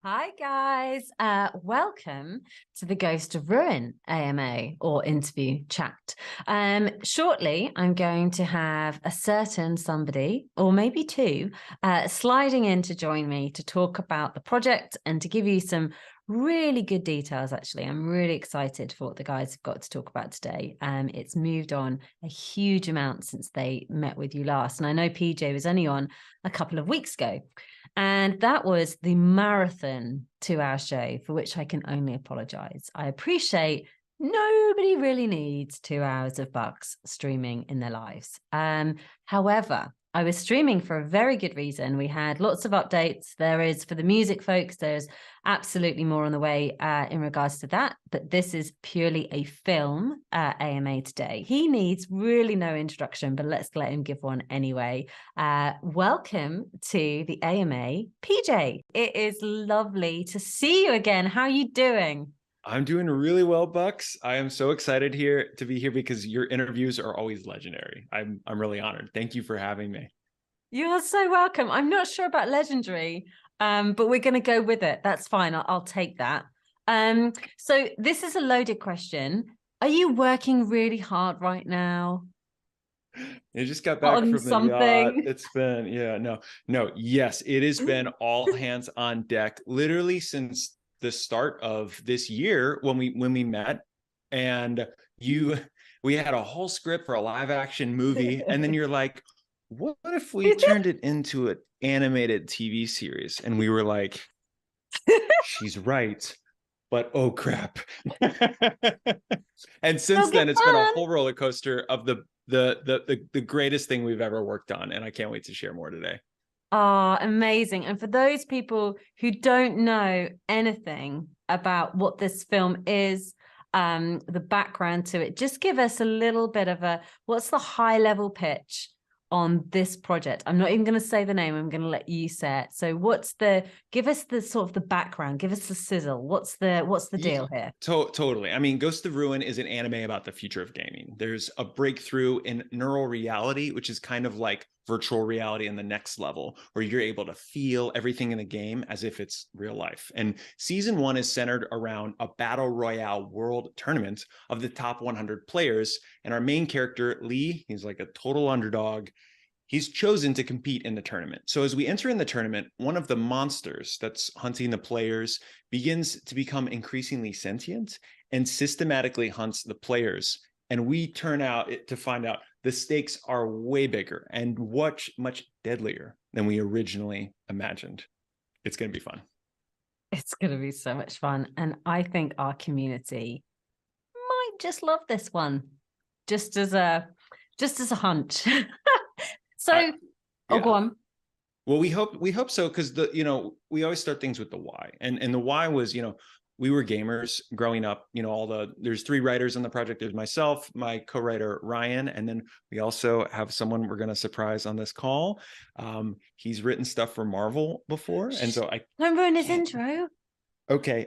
Hi guys, welcome to the Ghost of Ruin AMA or interview chat. Shortly, I'm going to have a certain somebody, or maybe two, sliding in to join me to talk about the project and to give you some really good details. Actually, I'm really excited for what the guys have got to talk about today. It's moved on a huge amount since they met with you last, and I know PJ was only on a couple of weeks ago. And that was the marathon 2-hour show, for which I can only apologize. I appreciate nobody really needs 2 hours of Bucks streaming in their lives. However, I was streaming for a very good reason. We had lots of updates. There is, for the music folks, there's absolutely more on the way in regards to that. But this is purely a film AMA today. He needs really no introduction, but let's let him give one anyway. Welcome to the AMA, PJ. It is lovely to see you again. How are you doing? I'm doing really well, Bucks. I am so excited to be here because your interviews are always legendary. I'm really honored. Thank you for having me. You're so welcome. I'm not sure about legendary, but we're going to go with it. That's fine. I'll take that. So this is a loaded question. Are you working really hard right now? I just got back On from the yacht. something? It's been, yes, it has been all hands on deck, literally since the start of this year when we met, and we had a whole script for a live action movie, and then you're like, what if we turned it into an animated TV series? And we were like, she's right, but oh crap. And since then it's been a whole roller coaster of the greatest thing we've ever worked on, and I can't wait to share more today. Oh, amazing. And for those people who don't know anything about what this film is, the background to it, just give us a little bit of what's the high level pitch on this project? I'm not even going to say the name. I'm going to let you say it. So give us the sort of the background, give us the sizzle. What's the deal here? Totally. I mean, Ghost of Ruin is an anime about the future of gaming. There's a breakthrough in neural reality, which is kind of like virtual reality in the next level, where you're able to feel everything in the game as if it's real life. And season 1 is centered around a battle royale world tournament of the top 100 players. And our main character, Lee, he's like a total underdog. He's chosen to compete in the tournament. So as we enter in the tournament, one of the monsters that's hunting the players begins to become increasingly sentient and systematically hunts the players. And we turn out to find out the stakes are way bigger and much deadlier than we originally imagined. It's going to be fun. It's going to be so much fun. And I think our community might just love this one, just as a hunch. So, go on. Well, we hope so, because we always start things with the why, and the why was, we were gamers growing up. There's 3 writers on the project. There's myself, my co-writer Ryan, and then we also have someone we're going to surprise on this call. He's written stuff for Marvel before, and so I don't ruin his intro. Okay.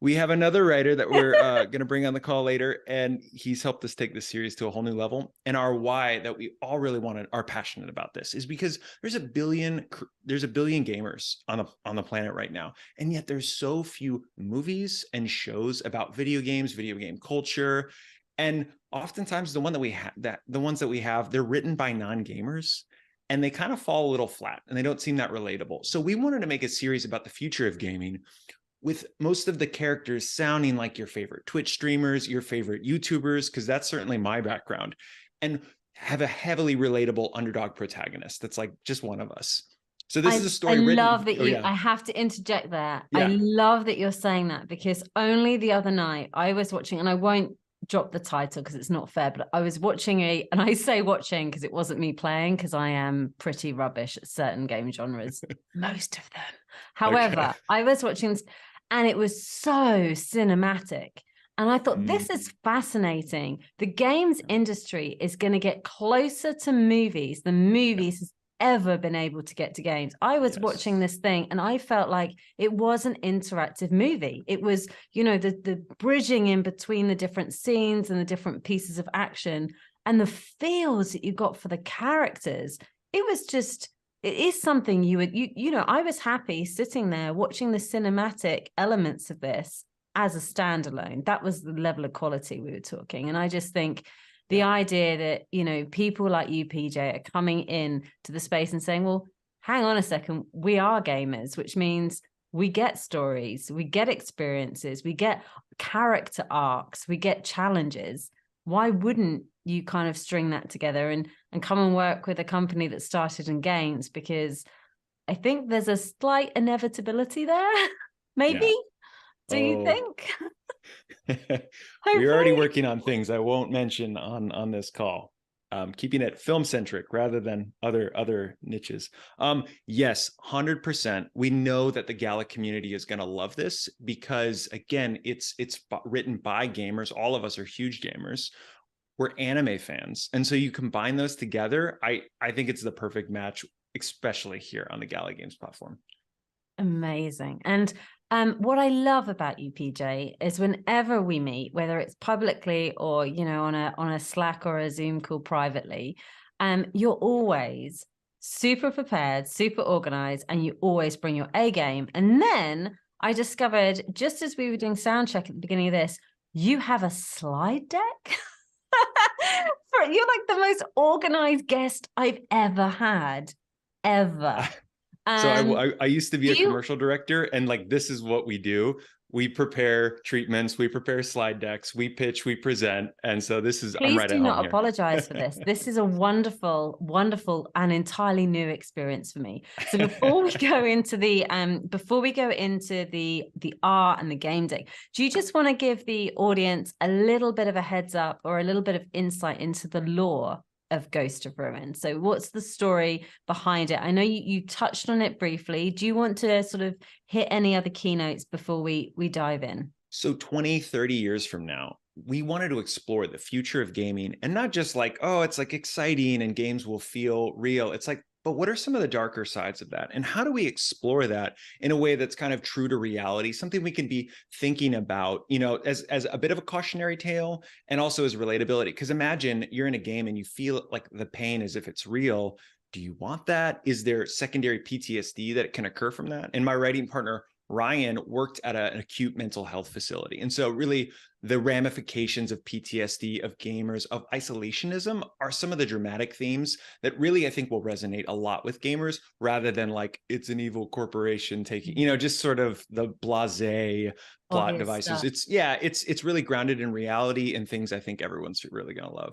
We have another writer that we're going to bring on the call later, and he's helped us take this series to a whole new level. And our why that we all really are passionate about this is because there's a billion gamers on the planet right now, and yet there's so few movies and shows about video games, video game culture, and oftentimes the ones that we have, they're written by non-gamers. And they kind of fall a little flat and they don't seem that relatable. So we wanted to make a series about the future of gaming with most of the characters sounding like your favorite Twitch streamers, your favorite YouTubers, because that's certainly my background, and have a heavily relatable underdog protagonist that's like just one of us. So this is a story written. I love that I have to interject there. Yeah. I love that you're saying that, because only the other night I was watching, and I won't drop the title because it's not fair, but I was watching and I say watching because it wasn't me playing, because I am pretty rubbish at certain game genres, most of them. However, okay. I was watching this and it was so cinematic. And I thought, this is fascinating. The games industry is going to get closer to movies than movies ever been able to get to games. I was watching this thing and I felt like it was an interactive movie. It was, the bridging in between the different scenes and the different pieces of action and the feels that you got for the characters. It was just it is something I was happy sitting there watching the cinematic elements of this as a standalone. That was the level of quality we were talking. And I just think the idea that, people like you, PJ, are coming in to the space and saying, well, hang on a second, we are gamers, which means we get stories, we get experiences, we get character arcs, we get challenges. Why wouldn't you kind of string that together and come and work with a company that started in games? Because I think there's a slight inevitability there. Maybe. Yeah. Do you think? We're already working on things I won't mention on this call. Keeping it film centric rather than other niches. Yes, 100%. We know that the Gala community is going to love this because, again, it's written by gamers. All of us are huge gamers. We're anime fans, and so you combine those together. I think it's the perfect match, especially here on the Gala Games platform. Amazing. And what I love about you, PJ, is whenever we meet, whether it's publicly or on a Slack or a Zoom call privately, you're always super prepared, super organized, and you always bring your A game. And then I discovered, just as we were doing sound check at the beginning of this, you have a slide deck. You're like the most organized guest I've ever had, ever. So I used to be a commercial director, and like, this is what we do. We prepare treatments, we prepare slide decks, we pitch, we present. And so this is, I'm right at home. Please do not apologize for this. This is a wonderful, wonderful and entirely new experience for me. So before we go into the art and the game deck, do you just want to give the audience a little bit of a heads up or a little bit of insight into the lore of Ghost of Ruin? So what's the story behind it? I know you touched on it briefly. Do you want to sort of hit any other keynotes before we dive in? So 20, 30 years from now, we wanted to explore the future of gaming, and not just like, oh, it's like exciting and games will feel real. It's like, but what are some of the darker sides of that? And how do we explore that in a way that's kind of true to reality, something we can be thinking about, as a bit of a cautionary tale and also as relatability? Because imagine you're in a game and you feel like the pain as if it's real. Do you want that? Is there secondary PTSD that can occur from that? And my writing partner, Ryan, worked at an acute mental health facility. And so really the ramifications of PTSD, of gamers, of isolationism are some of the dramatic themes that really, I think, will resonate a lot with gamers, rather than like, it's an evil corporation taking, just sort of the blasé plot Obvious devices. stuff. It's really grounded in reality and things I think everyone's really going to love.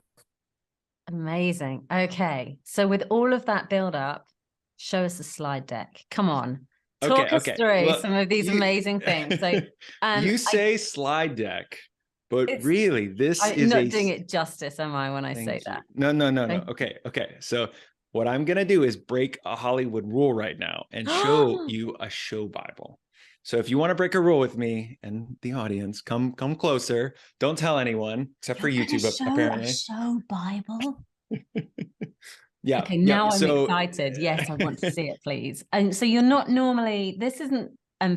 Amazing. Okay. So with all of that build up, show us the slide deck. Come on. Talk us through some of these amazing things. So you say slide deck, but really I'm not doing it justice, am I, when I say that? No. Okay. So what I'm going to do is break a Hollywood rule right now and show you a show Bible. So if you want to break a rule with me and the audience, come closer. Don't tell anyone except for YouTube, apparently. A show Bible. Yeah. Okay, now I'm excited. Yes, I want to see it, please. And so you're not normally, this isn't,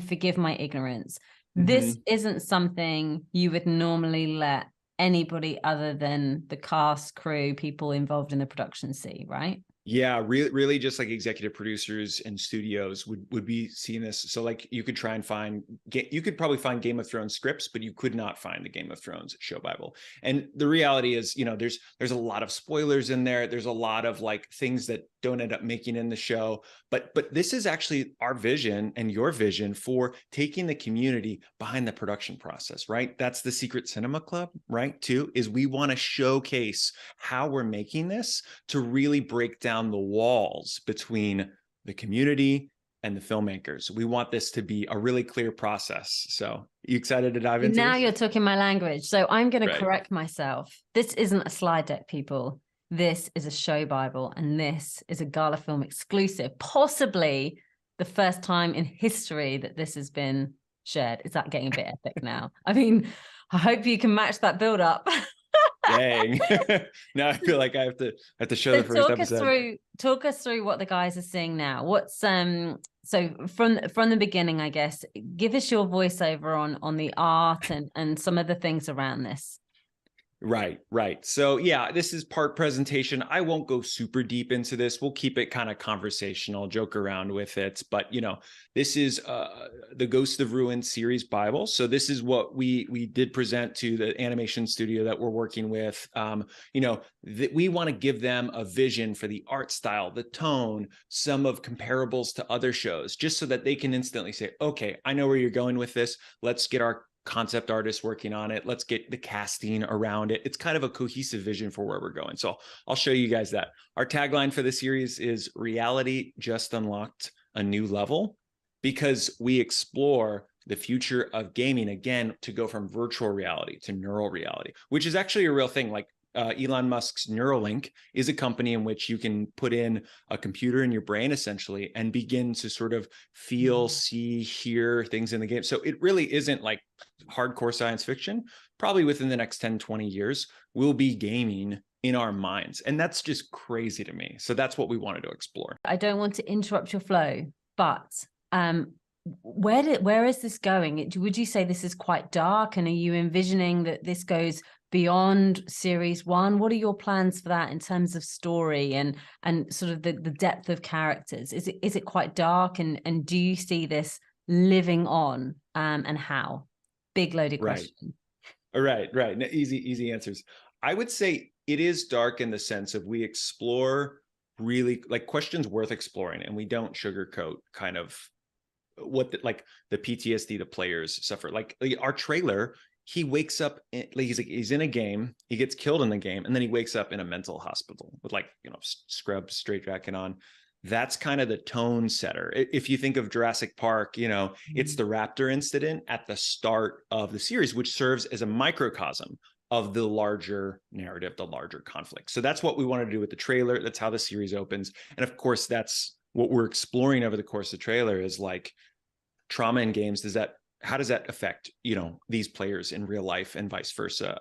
forgive my ignorance, this isn't something you would normally let anybody other than the cast, crew, people involved in the production see, right? Yeah, really just like executive producers and studios would be seeing this. So like, you could try and you could probably find Game of Thrones scripts, but you could not find the Game of Thrones show Bible. And the reality is, there's a lot of spoilers in there. There's a lot of like things that don't end up making in the show. But this is actually our vision and your vision for taking the community behind the production process, right? That's the Secret Cinema Club, right? Too, is we want to showcase how we're making this to really break down the walls between the community and the filmmakers. We want this to be a really clear process. So you excited to dive into now this? You're talking my language. So I'm going to correct myself. This isn't a slide deck, people. This is a show Bible, and this is a Gala Film exclusive, possibly the first time in history that this has been shared. Is that getting a bit epic now? I mean, I hope you can match that build up. Dang. Now I feel like I have to show the first episode. Talk us through what the guys are seeing now. What's so from the beginning, I guess, give us your voiceover on the art and some of the things around this. Right, right. So yeah, this is part presentation. I won't go super deep into this. We'll keep it kind of conversational, joke around with it. But this is the Ghost of Ruin series Bible. So this is what we did present to the animation studio that we're working with. That we want to give them a vision for the art style, the tone, some of comparables to other shows, just so that they can instantly say, okay, I know where you're going with this. Let's get our concept artists working on it. Let's get the casting around it. It's kind of a cohesive vision for where we're going. So I'll show you guys that. Our tagline for the series is reality just unlocked a new level, because we explore the future of gaming again to go from virtual reality to neural reality, which is actually a real thing. Like Elon Musk's Neuralink is a company in which you can put in a computer in your brain essentially and begin to sort of feel, see, hear things in the game. So it really isn't like hardcore science fiction. Probably within the next 10, 20 years, we'll be gaming in our minds. And that's just crazy to me. So that's what we wanted to explore. I don't want to interrupt your flow, but where is this going? Would you say this is quite dark? And are you envisioning that this goes beyond series one? What are your plans for that in terms of story and sort of the depth of characters? Is it quite dark, and do you see this living on, and how? Big loaded question. Right. No, easy answers. I would say it is dark in the sense of we explore really like questions worth exploring, and we don't sugarcoat kind of what the PTSD the players suffer. Like our trailer, he wakes up, he's in a game, he gets killed in the game, and then he wakes up in a mental hospital with scrubs, straitjacket on. That's kind of the tone setter. If you think of Jurassic Park, it's the raptor incident at the start of the series, which serves as a microcosm of the larger narrative, the larger conflict. So that's what we want to do with the trailer. That's how the series opens. And of course, that's what we're exploring over the course of the trailer is like trauma in games. How does that affect, these players in real life and vice versa?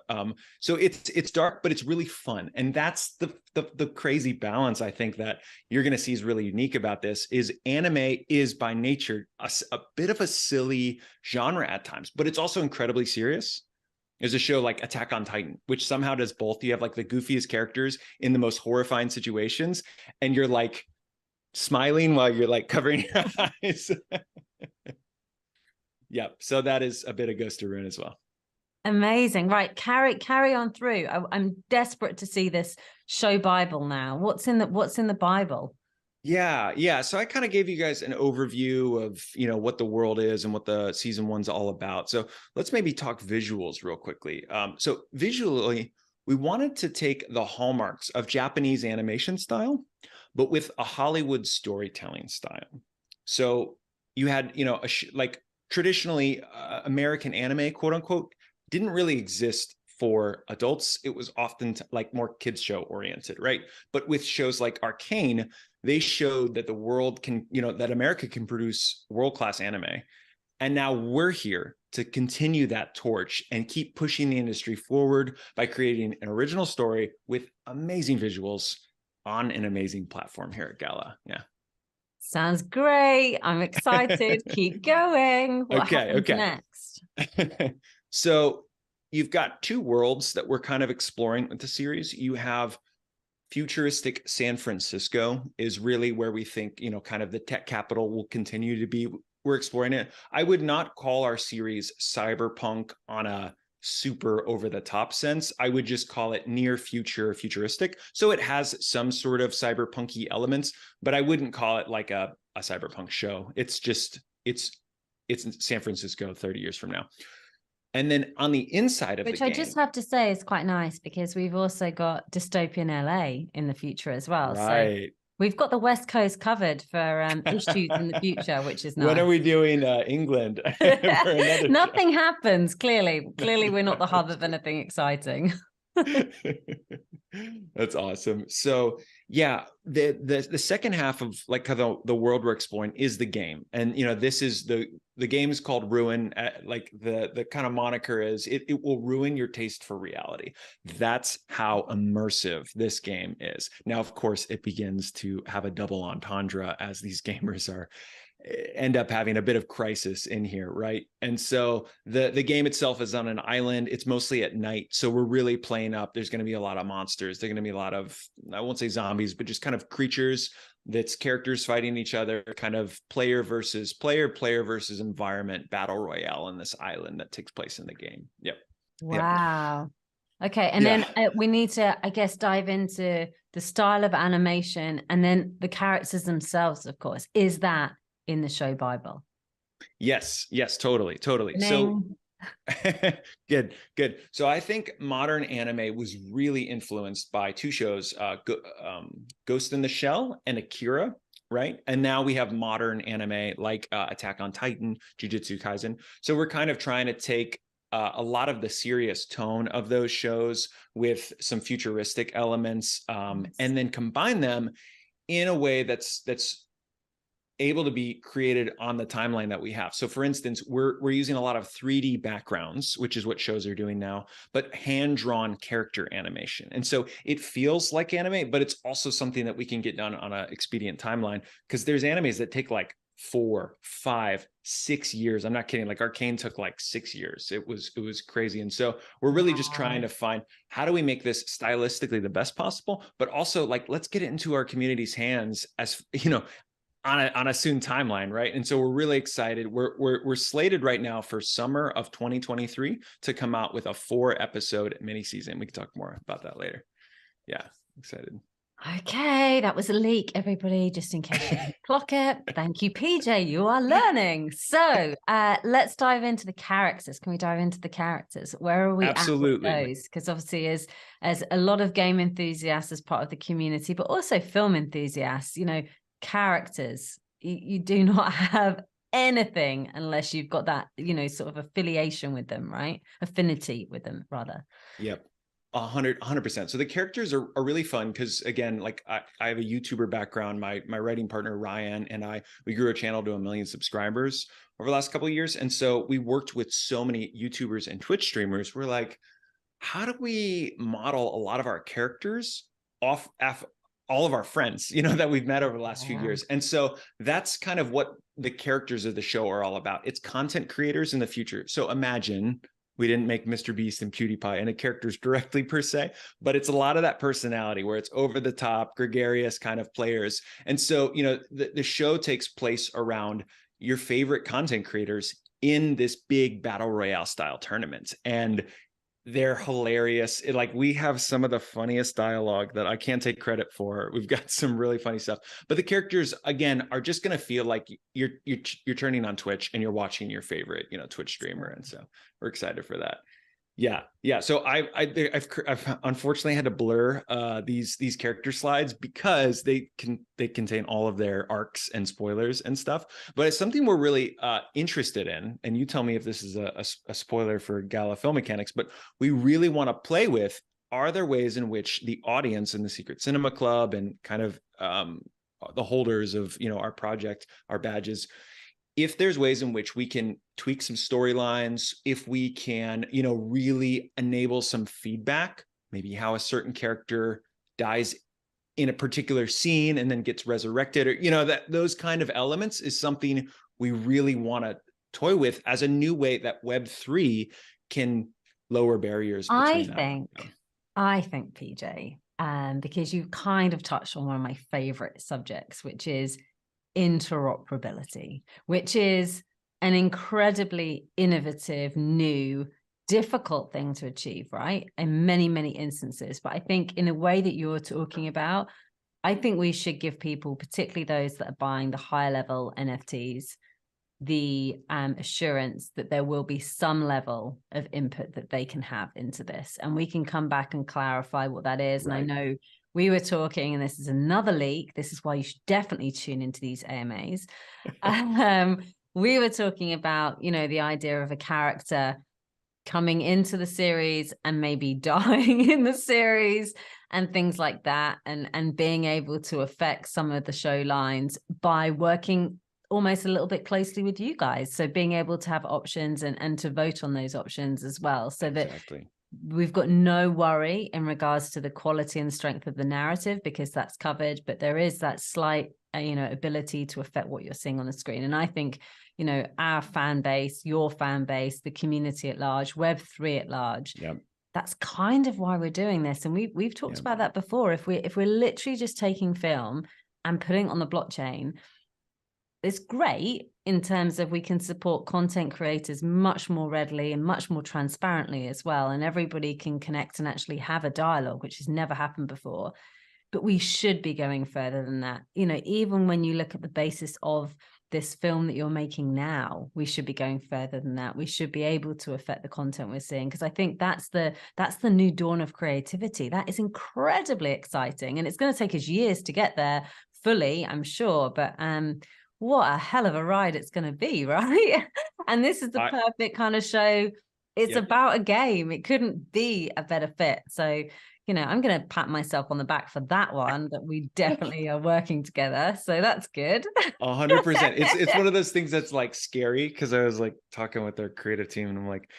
So it's dark, but it's really fun. And that's the crazy balance I think that you're going to see is really unique about this is anime is by nature a bit of a silly genre at times, but it's also incredibly serious. There's a show like Attack on Titan, which somehow does both. You have like the goofiest characters in the most horrifying situations, and you're like smiling while you're like covering your eyes. Yep. So that is a bit of Ghost of Ruin as well. Amazing. Right. Carry on through. I'm desperate to see this show Bible now. What's in the Bible? Yeah. So I kind of gave you guys an overview of, what the world is and what the season one's all about. So let's maybe talk visuals real quickly. So visually, we wanted to take the hallmarks of Japanese animation style, but with a Hollywood storytelling style. So you had, like traditionally American anime, quote unquote, didn't really exist for adults. It was often like more kids show oriented, right? But with shows like Arcane, they showed that the world can, that America can produce world-class anime. And now we're here to continue that torch and keep pushing the industry forward by creating an original story with amazing visuals on an amazing platform here at Gala. Yeah. Sounds great. I'm excited. Keep going. What happens next? So you've got two worlds that we're kind of exploring with the series. You have futuristic San Francisco is really where we think, kind of the tech capital will continue to be. We're exploring it. I would not call our series cyberpunk on a super over the top sense. I would just call it near future futuristic. So it has some sort of cyberpunky elements, but I wouldn't call it like a cyberpunk show. It's San Francisco 30 years from now. And then on the inside of the game, which I just have to say is quite nice because we've also got dystopian LA in the future as well. Right. So we've got the West Coast covered for issues in the future, which is nice. When are we doing England? Nothing happens. Clearly, we're not the hub of anything exciting. That's awesome. So yeah, the second half of like the world we're exploring is the game, and this is the game is called Ruin. Like the kind of moniker is it will ruin your taste for reality. That's how immersive this game is. Now, of course, it begins to have a double entendre as these gamers are end up having a bit of crisis in here, right? And so the game itself is on an island. It's mostly at night, so we're really playing up. There's going to be a lot of monsters. There's going to be a lot of, I won't say zombies, but just kind of creatures. That's characters fighting each other, kind of player versus player, player versus environment battle royale on this island that takes place in the game. Yep. Wow. Okay, and then we need to, I guess, dive into the style of animation and then the characters themselves, of course. Is that in the show Bible? Yes, totally. So good. So I think modern anime was really influenced by two shows, Ghost in the Shell and Akira, right? And now we have modern anime like Attack on Titan, Jujutsu Kaisen. So we're kind of trying to take a lot of the serious tone of those shows with some futuristic elements, and then combine them in a way that's able to be created on the timeline that we have. So for instance, we're using a lot of 3D backgrounds, which is what shows are doing now, but hand-drawn character animation. And so it feels like anime, but it's also something that we can get done on an expedient timeline, because there's animes that take like 4, 5, 6 years. I'm not kidding. Like Arcane took like 6 years. It was crazy. And so we're really just trying to find, how do we make this stylistically the best possible, but also like, let's get it into our community's hands as, you know, on a soon timeline, right? And so we're really excited. We're slated right now for summer of 2023 to come out with a 4-episode mini season. We can talk more about that later. Yeah, excited. Okay, that was a leak, everybody, just in case you didn't clock it. Thank you, PJ. You are learning. So let's dive into the characters. Can we dive into the characters? Where are we at with those? Because obviously, as a lot of game enthusiasts as part of the community, but also film enthusiasts, you know, characters, you do not have anything unless you've got that, you know, sort of affiliation with them, right? Affinity with them, rather. Yep. 100%. So the characters are really fun because, again, like I have a YouTuber background. My writing partner Ryan and we grew a channel to 1 million subscribers over the last couple of years, and so we worked with so many YouTubers and Twitch streamers. We're like, how do we model a lot of our characters off all of our friends, you know, that we've met over the last few years? And so that's kind of what the characters of the show are all about. It's content creators in the future. So imagine we didn't make Mr. Beast and PewDiePie into characters directly per se, but it's a lot of that personality where it's over the top, gregarious kind of players. And so, you know, the show takes place around your favorite content creators in this big battle royale style tournament. And they're hilarious. Like, we have some of the funniest dialogue that I can't take credit for. We've got some really funny stuff, but the characters, again, are just going to feel like you're turning on Twitch and you're watching your favorite, you know, Twitch streamer. And so we're excited for that. Yeah. So I've unfortunately had to blur these character slides because they contain all of their arcs and spoilers and stuff. But it's something we're really interested in. And you tell me if this is a spoiler for Gala Film Mechanics, but we really want to play with, are there ways in which the audience in the Secret Cinema Club and kind of the holders of, you know, our project, our badges, if there's ways in which we can tweak some storylines, if we can, you know, really enable some feedback, maybe how a certain character dies in a particular scene and then gets resurrected, or, you know, that those kind of elements is something we really want to toy with as a new way that Web3 can lower barriers. I think, PJ, because you kind of touched on one of my favorite subjects, which is interoperability, which is an incredibly innovative, new, difficult thing to achieve, right? In many, many instances. But I think in a way that you're talking about, I think we should give people, particularly those that are buying the higher level NFTs, the assurance that there will be some level of input that they can have into this. And we can come back and clarify what that is. Right. And I know we were talking, and this is another leak, this is why you should definitely tune into these AMAs. We were talking about, you know, the idea of a character coming into the series and maybe dying in the series and things like that, and being able to affect some of the show lines by working almost a little bit closely with you guys. So being able to have options and to vote on those options as well. So that we've got no worry in regards to the quality and strength of the narrative, because that's covered, but there is that slight ability to affect what you're seeing on the screen. And I think our fan base, your fan base, the community at large, Web3 at large, that's kind of why we're doing this. And we've talked about that before. If we're literally just taking film and putting it on the blockchain, it's great in terms of we can support content creators much more readily and much more transparently as well. And everybody can connect and actually have a dialogue, which has never happened before. But we should be going further than that. Even when you look at the basis of this film that you're making now, we should be going further than that. We should be able to affect the content we're seeing, because I think that's the new dawn of creativity. That is incredibly exciting, and it's going to take us years to get there fully, I'm sure. But what a hell of a ride it's going to be, right? And this is the perfect kind of show. It's about a game. It couldn't be a better fit. So, I'm going to pat myself on the back for that one, that we definitely are working together. So that's good. 100%. It's one of those things that's like scary, because I was like talking with our creative team and I'm like,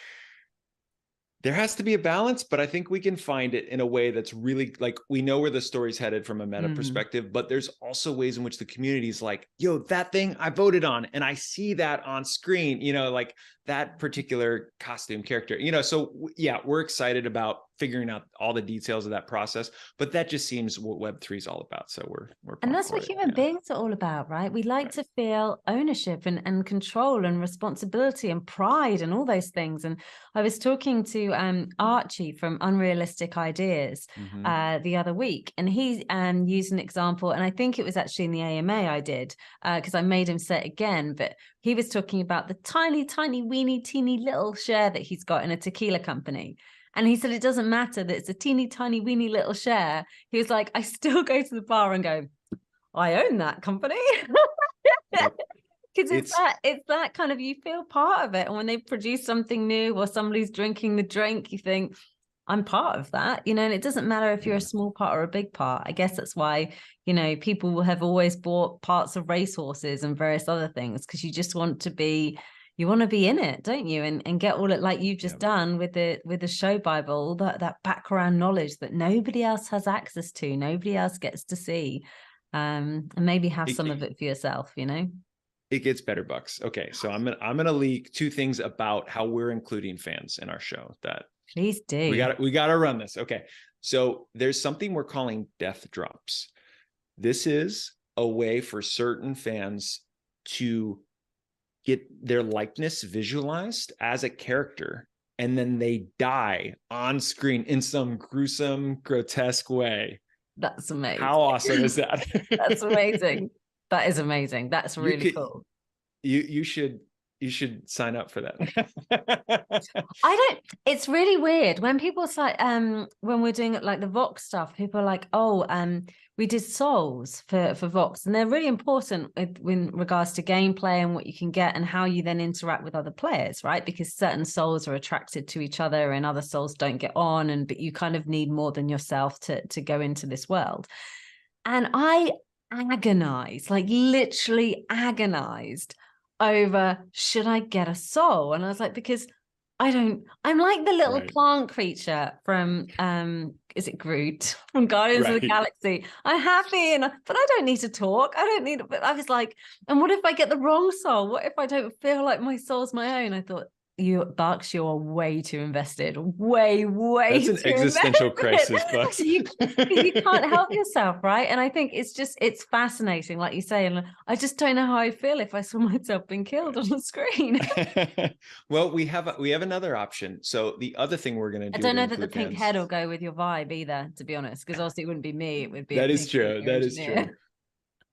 there has to be a balance, but I think we can find it in a way that's really like, we know where the story's headed from a meta perspective, but there's also ways in which the community is like, yo, that thing I voted on and I see that on screen, like that particular costume character, so yeah, we're excited about figuring out all the details of that process, but that just seems what Web3 is all about. So we're and that's what human beings are all about, right? We like to feel ownership and control and responsibility and pride and all those things. And I was talking to Archie from Unrealistic Ideas the other week, and he used an example, and I think it was actually in the AMA I did, because I made him say it again, but he was talking about the tiny, tiny, weeny, teeny little share that he's got in a tequila company. And he said, it doesn't matter that it's a teeny, tiny, weeny little share. He was like, I still go to the bar and go, I own that company. Because it's that kind of, you feel part of it. And when they produce something new or somebody's drinking the drink, you think, I'm part of that, and it doesn't matter if you're a small part or a big part. I guess that's why, people have always bought parts of racehorses and various other things, because you just want to be, in it, don't you? And get all it, like you've just done with the show Bible, all that background knowledge that nobody else has access to, nobody else gets to see, and maybe have some of it for yourself, It gets better, Bucks. Okay, so I'm gonna leak two things about how we're including fans in our show. That please do. We gotta run this. Okay, so there's something we're calling death drops. This is a way for certain fans to get their likeness visualized as a character, and then they die on screen in some gruesome, grotesque way. That's amazing. How awesome is that? That's amazing. That is amazing. That's really cool. You should sign up for that. It's really weird when people say, when we're doing it like the Vox stuff, people are like, oh, we did souls for Vox, and they're really important in regards to gameplay and what you can get and how you then interact with other players, right? Because certain souls are attracted to each other and other souls don't get on, but you kind of need more than yourself to go into this world. And I literally agonized over, should I get a soul? And I was like, because I'm like the little plant creature from is it Groot from Guardians of the Galaxy? I'm happy, but I don't need to talk. I don't need, but I was like, and what if I get the wrong soul? What if I don't feel like my soul's my own? I thought, Bucks, you're way too invested. Way That's an existential crisis, Bucks. you can't help yourself, right? And I think it's fascinating, like you say, and I just don't know how I feel if I saw myself being killed on the screen. Well, we have another option. So the other thing we're going to do, I don't know that the pink head will go with your vibe either, to be honest, because obviously it wouldn't be me. It would be that is true. That is true.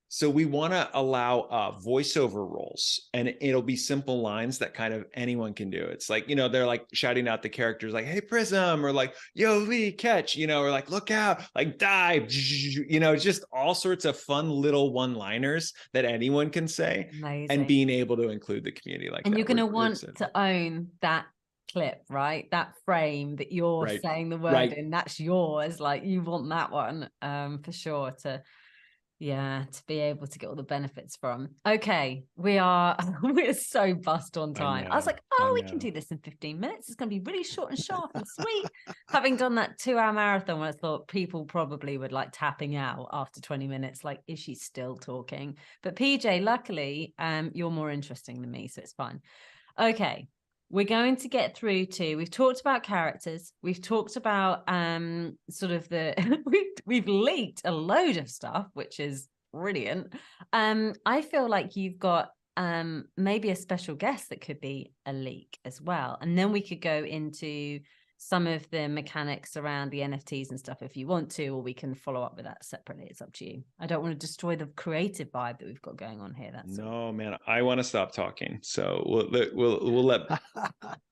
So we want to allow voiceover roles, and it'll be simple lines that kind of anyone can do. It's like, they're like shouting out the characters like, hey, Prism, or like, yo, Lee, catch, or like, look out, like dive, just all sorts of fun little one-liners that anyone can say. Amazing. And being able to include the community like that. And you're going to want to own that clip, right? That frame that you're saying the word in, that's yours. Like, you want that one for sure to Yeah, to be able to get all the benefits from. Okay, we're so bust on time. I was like, I oh, we can know. do this in 15 minutes. It's going to be really short and sharp and sweet. Having done that 2-hour marathon where I thought people probably would like tapping out after 20 minutes, like, is she still talking? But PJ, luckily, you're more interesting than me, so it's fine. Okay. We're going to get through to, we've talked about characters, we've talked about sort of the we've leaked a load of stuff, which is brilliant. I feel like you've got maybe a special guest that could be a leak as well. And then we could go into some of the mechanics around the NFTs and stuff if you want to, or we can follow up with that separately. It's up to you. I don't want to destroy the creative vibe that we've got going on here. That's all. No, man, I want to stop talking. So we'll let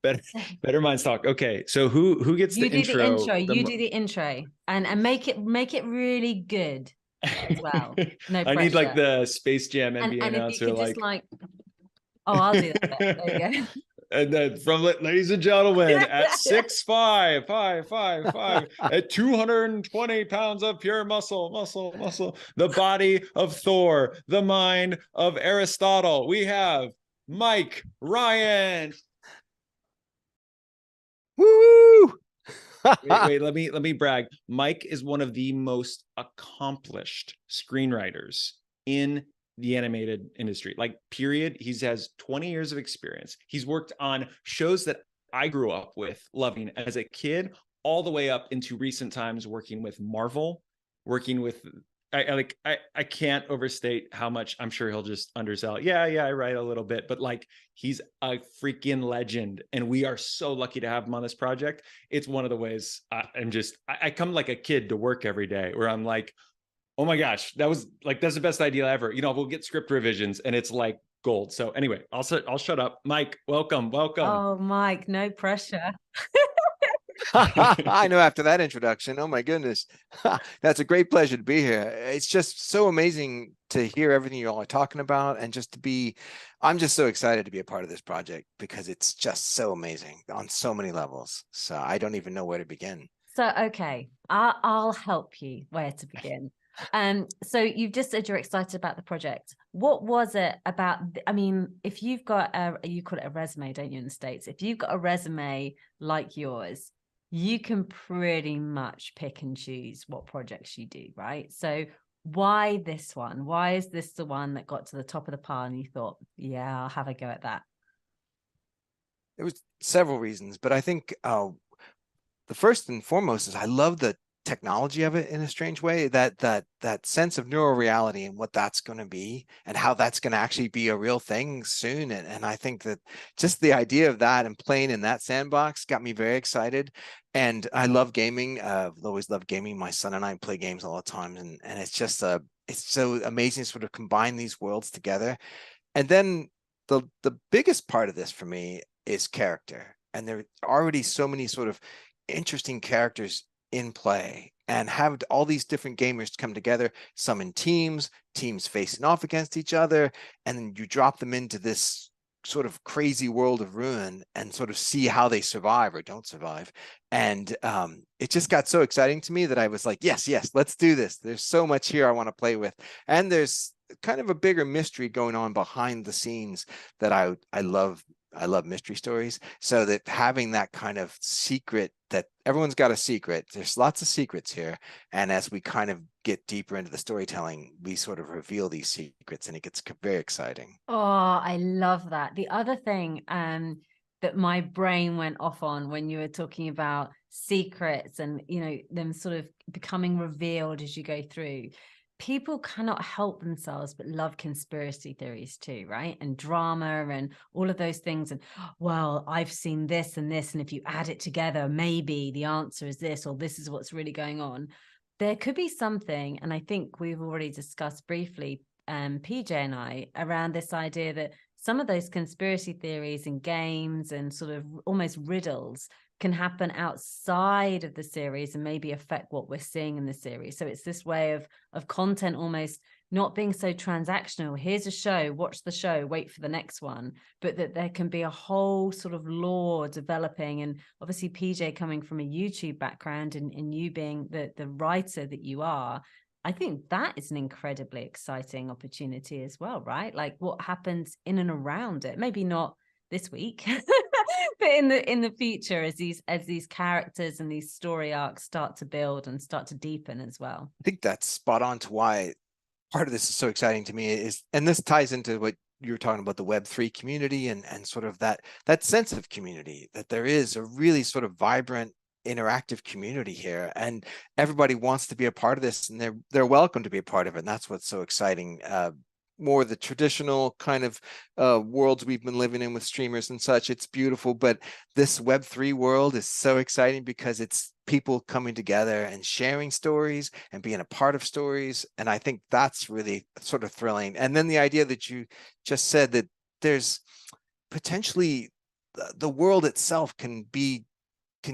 better minds talk. Okay, so who gets You the do the intro. intro? You do the intro, and make it really good as well. No I need like pressure. the Space Jam NBA And if you announcer, could just like. like, oh, I'll do that bit. There you go. And then from ladies and gentlemen, at 6'5", 5'5", at 220 pounds of pure muscle, the body of Thor, the mind of Aristotle, we have Mike Ryan. Woo! Wait, let me brag. Mike is one of the most accomplished screenwriters in the animated industry, like, period. He has 20 years of experience. He's worked on shows that I grew up with loving as a kid, all the way up into recent times, working with Marvel, working with, I can't overstate how much. I'm sure he'll just undersell. Yeah, I write a little bit, but like, he's a freaking legend, and we are so lucky to have him on this project. It's one of the ways I come like a kid to work every day, where I'm like, oh my gosh, that's the best idea ever. We'll get script revisions and it's like gold. So anyway, I'll shut up. Mike, welcome. Oh, Mike, no pressure. I know after that introduction, oh my goodness, that's a great pleasure to be here. It's just so amazing to hear everything you all are talking about, and just to be, I'm just so excited to be a part of this project because it's just so amazing on so many levels. So I don't even know where to begin. So, okay, I'll help you where to begin. So you've just said you're excited about the project. What was it about? I mean, if you've got you call it a resume, don't you, in the States? If you've got a resume like yours, you can pretty much pick and choose what projects you do, right? So why this one? Why is this the one that got to the top of the pile and you thought, yeah, I'll have a go at that? There was several reasons, but I think the first and foremost is I love the technology of it in a strange way, that sense of neural reality and what that's going to be and how that's going to actually be a real thing soon. And I think that just the idea of that and playing in that sandbox got me very excited. And I love gaming. I've always loved gaming. My son and I play games all the time, and it's just it's so amazing to sort of combine these worlds together. And then the biggest part of this for me is character, and there are already so many sort of interesting characters in play, and have all these different gamers come together, some in teams facing off against each other, and then you drop them into this sort of crazy world of ruin and sort of see how they survive or don't survive. And it just got so exciting to me that I was like, yes, let's do this. There's so much here I want to play with, and there's kind of a bigger mystery going on behind the scenes that I love. I love mystery stories. So that having that kind of secret, that everyone's got a secret, there's lots of secrets here. And as we kind of get deeper into the storytelling, we sort of reveal these secrets, and it gets very exciting. Oh, I love that. The other thing that my brain went off on when you were talking about secrets and, them sort of becoming revealed as you go through, people cannot help themselves but love conspiracy theories too, right? And drama and all of those things. And, well, I've seen this and this, and if you add it together, maybe the answer is this, or this is what's really going on. There could be something, and I think we've already discussed briefly, PJ and I, around this idea that some of those conspiracy theories and games and sort of almost riddles can happen outside of the series and maybe affect what we're seeing in the series. So it's this way of content almost not being so transactional. Here's a show, watch the show, wait for the next one, but that there can be a whole sort of lore developing. And obviously PJ coming from a YouTube background, and you being the writer that you are, I think that is an incredibly exciting opportunity as well, right? Like what happens in and around it. Maybe not this week, but in the future, as these characters and these story arcs start to build and start to deepen as well. I think that's spot on to why part of this is so exciting to me is, and this ties into what you were talking about, the Web3 community and sort of that sense of community, that there is a really sort of vibrant, interactive community here, and everybody wants to be a part of this, and they're welcome to be a part of it. And that's what's so exciting. More the traditional kind of worlds we've been living in with streamers and such, it's beautiful, but this Web3 world is so exciting because it's people coming together and sharing stories and being a part of stories. And I think that's really sort of thrilling. And then the idea that you just said, that there's potentially the world itself can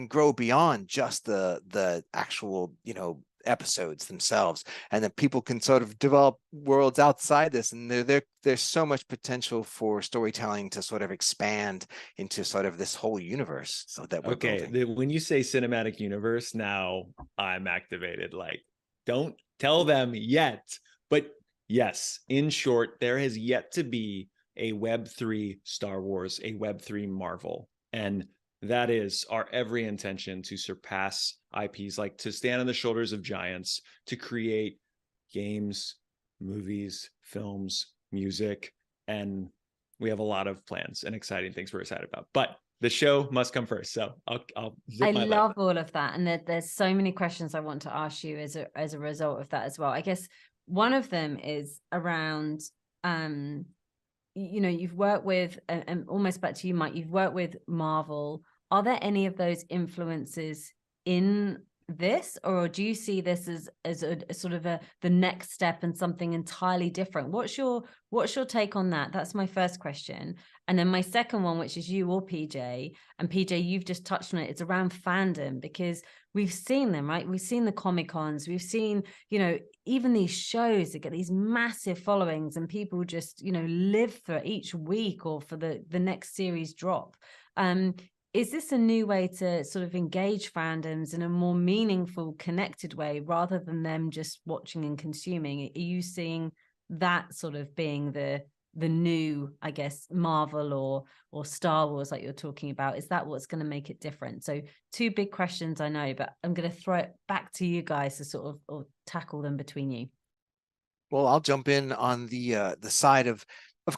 grow beyond just the actual, episodes themselves, and that people can sort of develop worlds outside this, and there's so much potential for storytelling to sort of expand into sort of this whole universe that we're building. When you say cinematic universe, now I'm activated. Like, don't tell them yet, but yes, in short, there has yet to be a Web3 Star Wars, a Web3 Marvel, and that is our every intention, to surpass IPs, like to stand on the shoulders of giants, to create games, movies, films, music, and we have a lot of plans and exciting things we're excited about. But the show must come first, so I'll zip I my love lip. all of that, and there's so many questions I want to ask you as a result of that as well. I guess one of them is around you've worked with, and almost back to you, Mike, you've worked with Marvel. Are there any of those influences in this, or do you see this as a sort of the next step and something entirely different? What's your take on that? That's my first question. And then my second one, which is you or PJ, and PJ, you've just touched on it, it's around fandom, because we've seen them, right? We've seen the Comic-Cons, we've seen, even these shows that get these massive followings, and people just, live for each week or for the next series drop. Is this a new way to sort of engage fandoms in a more meaningful, connected way, rather than them just watching and consuming? Are you seeing that sort of being the new, I guess, Marvel or Star Wars, like you're talking about? Is that what's going to make it different? So two big questions, I know, but I'm going to throw it back to you guys to sort of or tackle them between you. Well, I'll jump in on the side of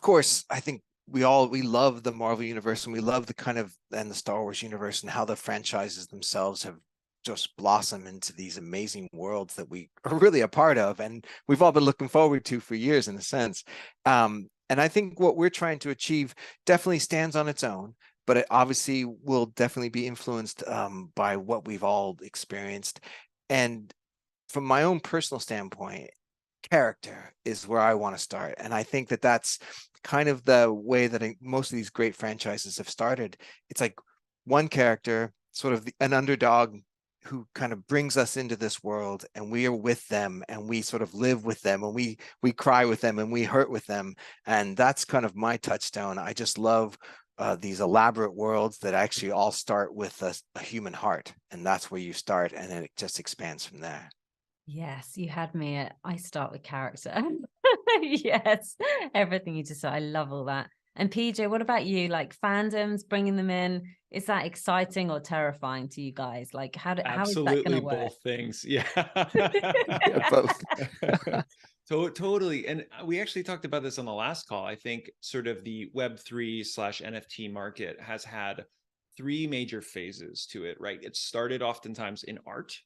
course, I think we love the Marvel universe, and we love the Star Wars universe, and how the franchises themselves have just blossomed into these amazing worlds that we are really a part of, and we've all been looking forward to for years, in a sense. And I think what we're trying to achieve definitely stands on its own, but it obviously will definitely be influenced by what we've all experienced. And from my own personal standpoint, character is where I want to start. And I think that that's kind of the way that most of these great franchises have started. It's like one character, sort of an underdog, who kind of brings us into this world, and we are with them, and we sort of live with them, and we cry with them, and we hurt with them. And that's kind of my touchstone. I just love these elaborate worlds that actually all start with a human heart, and that's where you start, and then it just expands from there. Yes, you had me at I start with character. Yes, everything you just said. I love all that. And PJ, what about you? Like fandoms, bringing them in, is that exciting or terrifying to you guys? Like how is that Absolutely going to work? both things. Yeah. Yeah, both. Totally. And we actually talked about this on the last call. I think sort of the Web3/NFT market has had three major phases to it, right? It started oftentimes in art.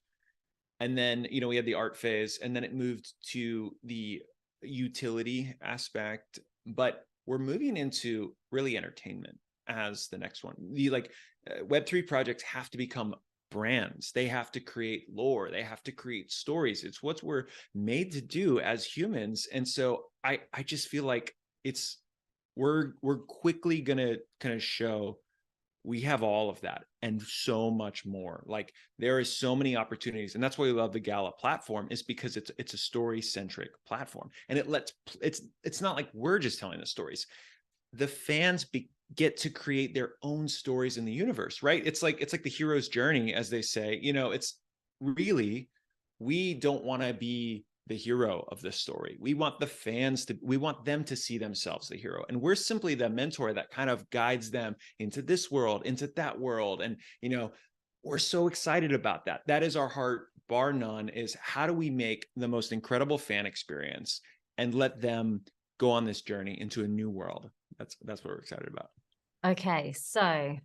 And then, we had the art phase, and then it moved to the utility aspect. But we're moving into really entertainment as the next one. Web3 projects have to become brands. They have to create lore. They have to create stories. It's what we're made to do as humans. And so I just feel like we're quickly gonna kind of show we have all of that and so much more. Like there is so many opportunities, and that's why we love the Gala platform, is because it's a story centric platform, and it's not like we're just telling the stories. The fans get to create their own stories in the universe, right? It's like the hero's journey, as they say. It's really, we don't want to be the hero of this story. We want we want them to see themselves the hero. And we're simply the mentor that kind of guides them into this world, into that world. And, we're so excited about that. That is our heart, bar none, is how do we make the most incredible fan experience and let them go on this journey into a new world. That's what we're excited about. Okay, so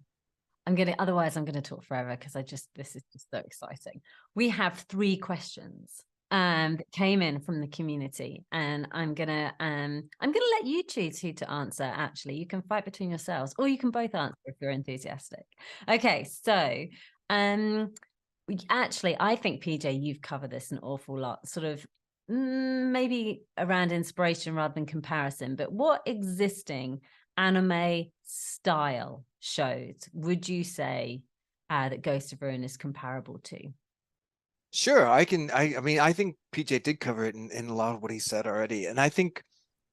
otherwise I'm gonna talk forever because this is just so exciting. We have 3 questions that came in from the community, and I'm gonna let you choose who to answer. Actually, you can fight between yourselves, or you can both answer if you're enthusiastic. Okay, so actually, I think, PJ, you've covered this an awful lot, sort of maybe around inspiration rather than comparison, but what existing anime style shows would you say that Ghost of Ruin is comparable to? Sure, I mean, I think PJ did cover it in a lot of what he said already. And I think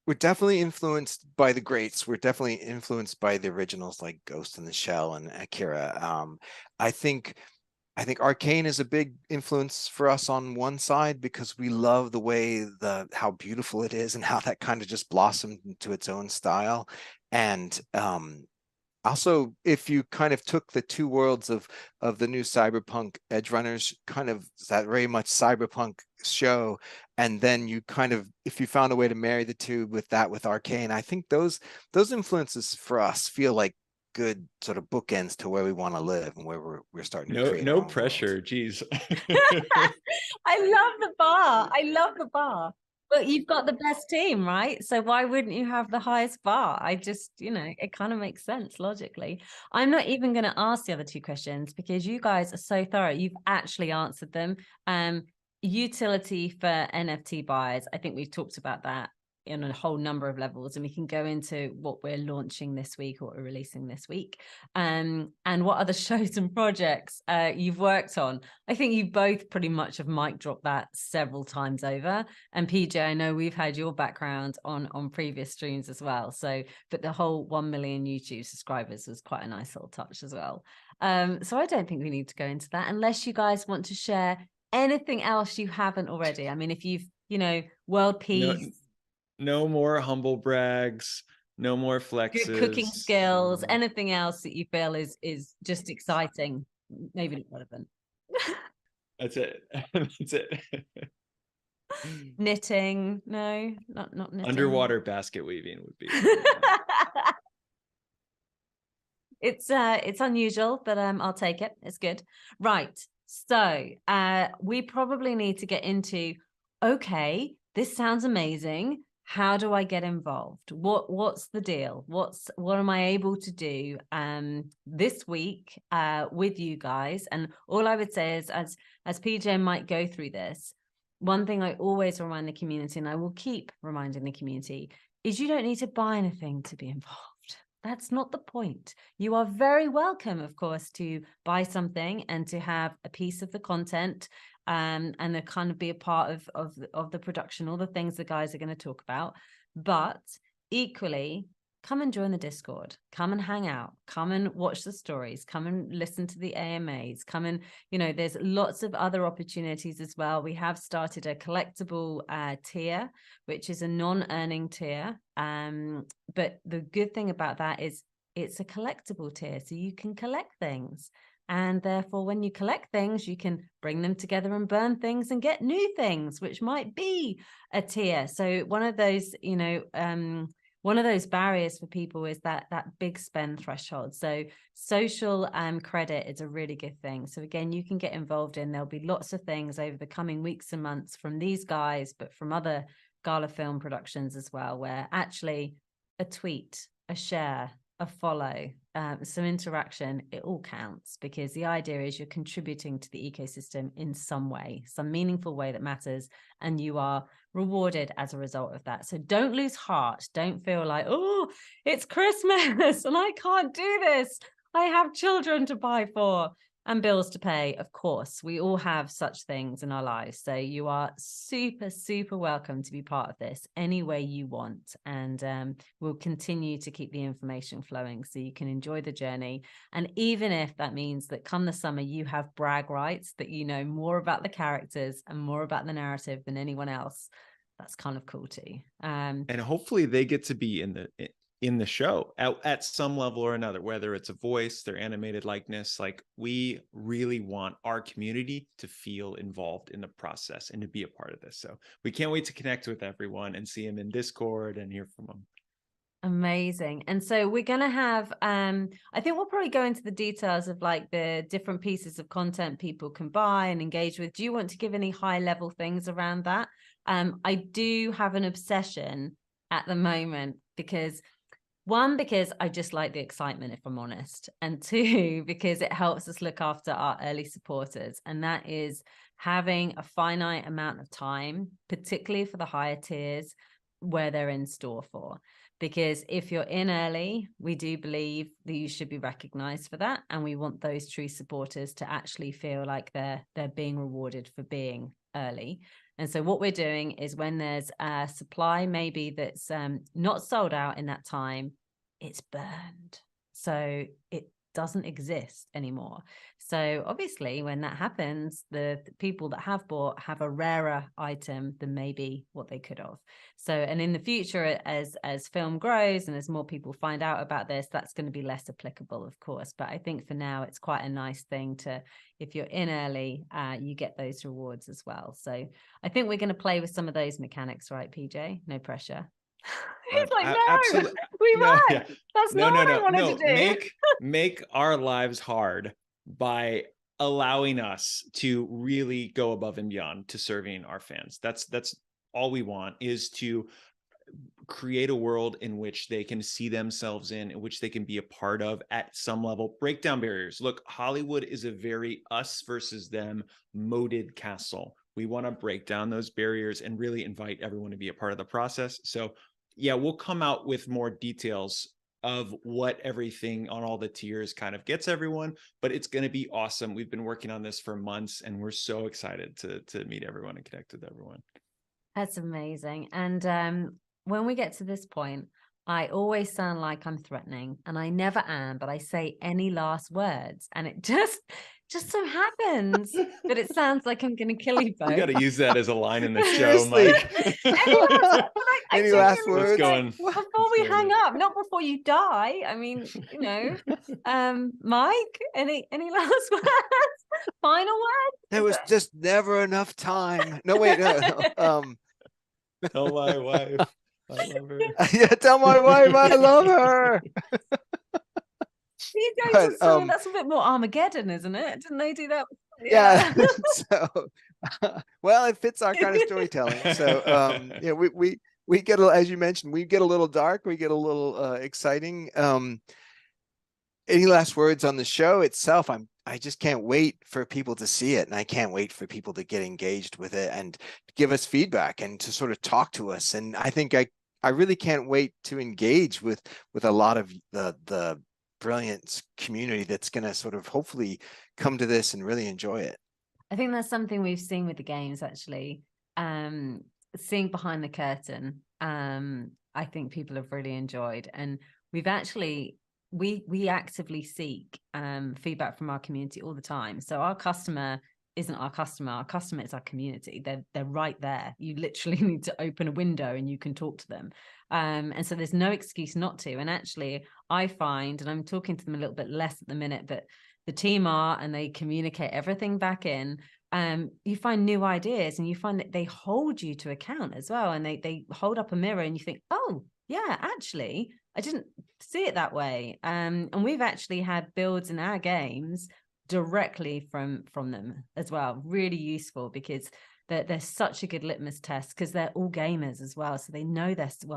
we're definitely influenced by the greats. We're definitely influenced by the originals like Ghost in the Shell and Akira. I think Arcane is a big influence for us on one side because we love the way how beautiful it is and how that kind of just blossomed into its own style. And also, if you kind of took the 2 worlds of the new Cyberpunk Edge Runners, kind of that very much cyberpunk show, and then you kind of, if you found a way to marry the 2 with Arcane, I think those influences for us feel like good sort of bookends to where we want to live and where we're starting to create. No pressure. Geez. I love the bar. But you've got the best team, right? So why wouldn't you have the highest bar? I just, it kind of makes sense logically. I'm not even going to ask the other 2 questions because you guys are so thorough. You've actually answered them. Utility for NFT buyers. I think we've talked about that in a whole number of levels, and we can go into what we're launching this week or what we're releasing this week, and what other shows and projects you've worked on. I think you both pretty much have mic dropped that several times over. And PJ, I know we've had your background on previous streams as well. So, but the whole 1 million YouTube subscribers was quite a nice little touch as well. So I don't think we need to go into that unless you guys want to share anything else you haven't already. I mean, if you've, world peace. No more humble brags, no more flexes. Good cooking skills, anything else that you feel is just exciting, maybe not relevant. That's it. That's it. Knitting, no, not knitting. Underwater basket weaving would be. It's unusual, but I'll take it. It's good. Right. So we probably need to get into, okay, this sounds amazing. How do I get involved? What's the deal? What am I able to do this week with you guys? And all I would say is, as PJ might go through this, one thing I always remind the community, and I will keep reminding the community, is you don't need to buy anything to be involved. That's not the point. You are very welcome, of course, to buy something and to have a piece of the content and to kind of be a part of the production, all the things the guys are going to talk about. But equally, come and join the Discord, come and hang out, come and watch the stories, come and listen to the AMAs, come and, there's lots of other opportunities as well. We have started a collectible tier, which is a non-earning tier. But the good thing about that is it's a collectible tier, so you can collect things. And therefore, when you collect things, you can bring them together and burn things and get new things, which might be a tier. So one of those, one of those barriers for people is that big spend threshold. So social credit is a really good thing. So again, you can get involved in, there'll be lots of things over the coming weeks and months from these guys, but from other Gala Film productions as well, where actually a tweet, a share, a follow, some interaction, it all counts, because the idea is you're contributing to the ecosystem in some way, some meaningful way that matters, and you are rewarded as a result of that. So don't lose heart. Don't feel like, oh, it's Christmas and I can't do this. I have children to buy for. And bills to pay, of course. We all have such things in our lives. So you are super, super welcome to be part of this any way you want. And we'll continue to keep the information flowing so you can enjoy the journey. And even if that means that come the summer, you have brag rights, that you know more about the characters and more about the narrative than anyone else, that's kind of cool too. And hopefully they get to be in the show at some level or another, whether it's a voice, their animated likeness. Like, we really want our community to feel involved in the process and to be a part of this. So we can't wait to connect with everyone and see them in Discord and hear from them. Amazing. And so we're going to have, I think we'll probably go into the details of like the different pieces of content people can buy and engage with. Do you want to give any high level things around that? I do have an obsession at the moment because I just like the excitement, if I'm honest. And two, because it helps us look after our early supporters. And that is having a finite amount of time, particularly for the higher tiers, where they're in store for. Because if you're in early, we do believe that you should be recognized for that. And we want those true supporters to actually feel like they're being rewarded for being early. And so what we're doing is when there's a supply maybe that's not sold out in that time, it's burned. So it doesn't exist anymore. So obviously when that happens, the people that have bought have a rarer item than maybe what they could have. So, and in the future, as film grows and as more people find out about this, that's going to be less applicable, of course. But I think for now, it's quite a nice thing to, if you're in early, you get those rewards as well. So I think we're going to play with some of those mechanics, right, PJ? No pressure. He's like, no, absolutely. we won't. Yeah. That's not what I wanted to do. Make our lives hard by allowing us to really go above and beyond to serving our fans. That's all we want, is to create a world in which they can see themselves in which they can be a part of at some level. Break down barriers. Look, Hollywood is a very us versus them moated castle. We want to break down those barriers and really invite everyone to be a part of the process. So yeah, we'll come out with more details of what everything on all the tiers kind of gets everyone, but it's going to be awesome. We've been working on this for months and we're so excited to meet everyone and connect with everyone. That's amazing. And when we get to this point, I always sound like I'm threatening, and I never am, but I say any last words, and it just so happens that it sounds like I'm going to kill you both. You got to use that as a line in the show, Mike. Any last words? Before we hang up, not before you die. I mean, you know, Mike, any last words? Final words? There was just never enough time. No, wait, no. Tell my wife I love her. Yeah, tell my wife I love her. That's a bit more Armageddon, isn't it? Didn't they do that? Yeah. So, well, it fits our kind of storytelling. So, yeah, we get, as you mentioned, we get a little dark, we get a little exciting. Any last words on the show itself? I just can't wait for people to see it, and I can't wait for people to get engaged with it and give us feedback and to sort of talk to us. And I think I really can't wait to engage with a lot of the brilliant community that's going to sort of hopefully come to this and really enjoy it. I think that's something we've seen with the games, actually. Seeing behind the curtain, I think people have really enjoyed, and we've actually we actively seek feedback from our community all the time. So our customer isn't our customer is our community. They're right there. You literally need to open a window and you can talk to them. And so there's no excuse not to. And actually I find, and I'm talking to them a little bit less at the minute, but the team are, and they communicate everything back in. You find new ideas, and you find that they hold you to account as well. And they hold up a mirror and you think, oh yeah, actually, I didn't see it that way. And we've actually had builds in our games directly from them as well. Really useful, because they're such a good litmus test, because they're all gamers as well. So they know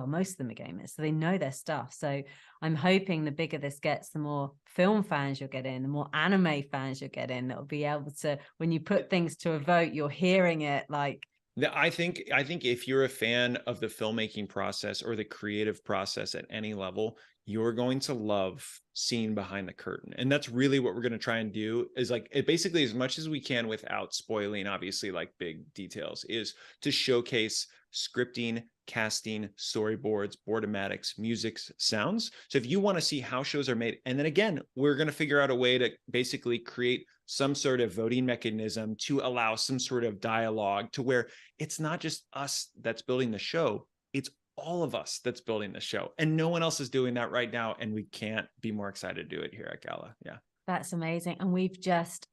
most of them are gamers, so they know their stuff. So I'm hoping the bigger this gets, the more film fans you'll get in, the more anime fans you'll get in, that'll be able to, when you put things to a vote, you're hearing it like. I think if you're a fan of the filmmaking process or the creative process at any level, you're going to love seeing behind the curtain. And that's really what we're going to try and do, is like it basically, as much as we can without spoiling obviously like big details, is to showcase scripting, casting, storyboards, boardmatics, music, sounds. So if you want to see how shows are made, and then again, we're going to figure out a way to basically create some sort of voting mechanism to allow some sort of dialogue, to where it's not just us that's building the show, it's all of us that's building the show, and no one else is doing that right now. And we can't be more excited to do it here at Gala. Yeah. That's amazing. And we've just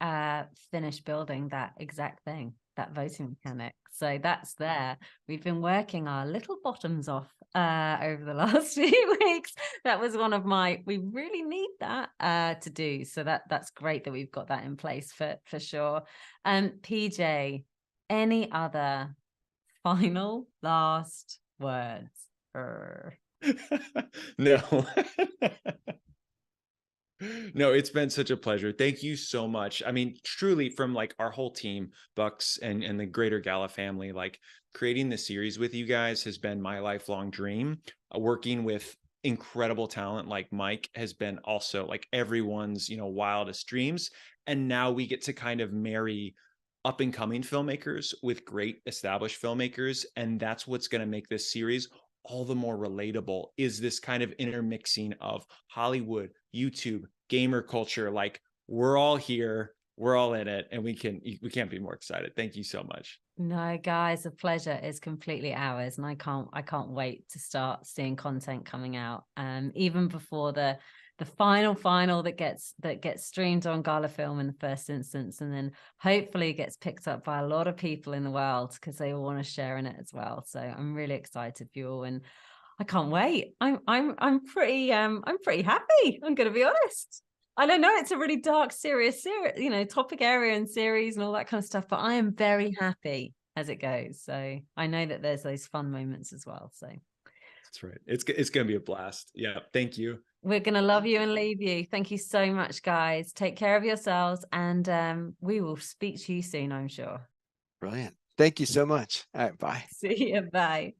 finished building that exact thing, that voting mechanic. So that's there. We've been working our little bottoms off over the last few weeks. That was one of we really need that to do. So that's great that we've got that in place for sure. PJ, any other final last words? No. No, it's been such a pleasure. Thank you so much. I mean, truly, from like our whole team, Bucks and the greater Gala family, like creating the series with you guys has been my lifelong dream. Working with incredible talent like Mike has been also like everyone's, wildest dreams. And now we get to kind of marry up and coming filmmakers with great established filmmakers. And that's what's going to make this series all the more relatable, is this kind of intermixing of Hollywood, YouTube, gamer culture. Like, we're all here, we're all in it, and we can't be more excited. Thank you so much. No, guys, the pleasure is completely ours, and I can't wait to start seeing content coming out. Even before the final that gets streamed on Gala Film in the first instance, and then hopefully gets picked up by a lot of people in the world because they all want to share in it as well. So I'm really excited for you all, and I can't wait. I'm pretty happy. I'm going to be honest. I don't know, it's a really dark, serious, topic area and series and all that kind of stuff, but I am very happy as it goes. So I know that there's those fun moments as well. So that's right. It's going to be a blast. Yeah. Thank you. We're going to love you and leave you. Thank you so much, guys. Take care of yourselves, and we will speak to you soon, I'm sure. Brilliant. Thank you so much. All right. Bye. See you. Bye.